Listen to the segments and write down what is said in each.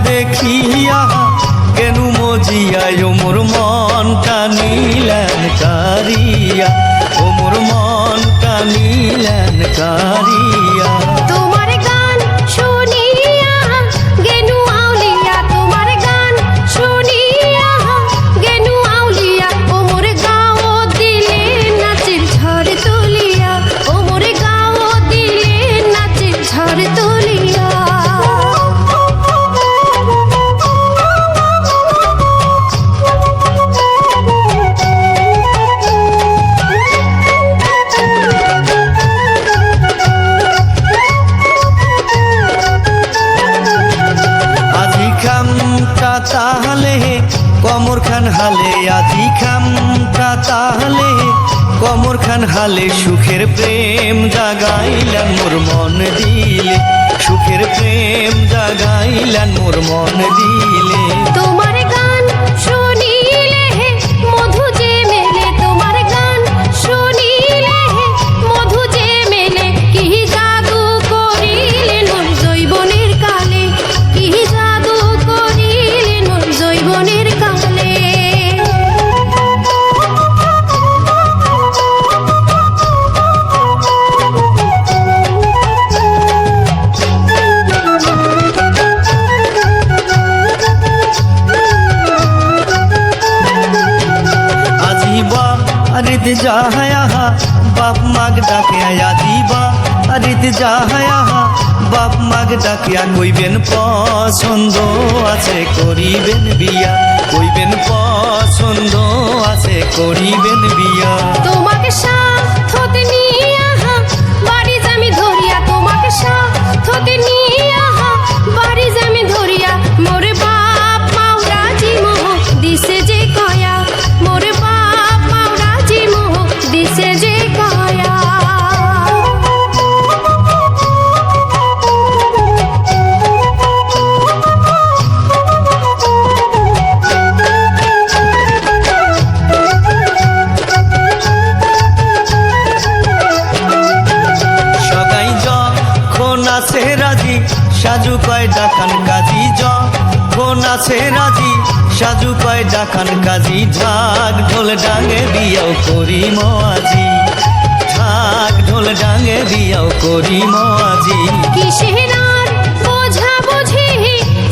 দেখিয়া কেন মজিয়ায় ও মোর মনটা নিলেন কারিয়া, ও মোর মনটা নিলেন কারিয়া। তোমার গান শুনিয়া গেনু আউলিয়া, তোমার গান শুনিয়া গেনু আউলিয়া, ও মোর গাও দিলে নাচের ঝড় তুলিয়া, ও মোর গাও দিলে নাচের ঝড় তুলিয়া। তাহলে কমর খান হালে, আজি খামটা তাহলে কমর খান হালে, সুখের প্রেম জাগাইলেন মোর মন দিলে, সুখের প্রেম জাগাইলেন মোর মন দিলে। তোমার গান শুনিলে মধু যে মেলে, তোমার গান শুনিলে মধু যে মেলে, কি জাদু করিলে মোর জৈবনের কালে, কি জাদু করিলে মোর জৈবনের কালে। रित जाहया बाप माग डाकिया, यादीबा रित जाहया बाप माग डाकिया, কইবেন পছন্দ আছে করিবেন বিয়া, কইবেন পছন্দ আছে করিবেন বিয়া। তোমাকে সাথে নিয়া বাড়ি যামি ধরিয়া, তোমাকে সাথে নিয়া বাড়ি যামি ধরিয়া, মোর বাপ মাওরাজি মোহ দিছে যে কয়া, মোর বাপ মাওরাজি মোহ দিছে যে কয়া। আছে রাজি সাজু কয় ডাকান কাজী, যখন আছে রাজি সাজু কয় ডাকান কাজী, ঢাক ঢোল ডাঙে দিয়াও করি মজি, ঢাক ঢোল ডাঙে দিয়াও করি মজি। কিসের আর বোঝা বুঝি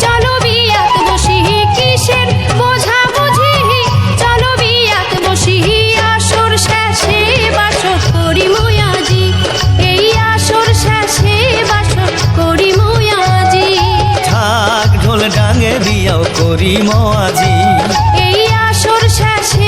চলো বিয়াত বসি, কিসের বোঝা বুঝি চলো বিয়াত বসি, আসর শেষে বাসর করি মুয়াজি, এই আসর শেষে বাসর করি মুয়াজি, ঢাক ঢোল ডাঙে দিয়াও করি মজি, এই আসর শেষে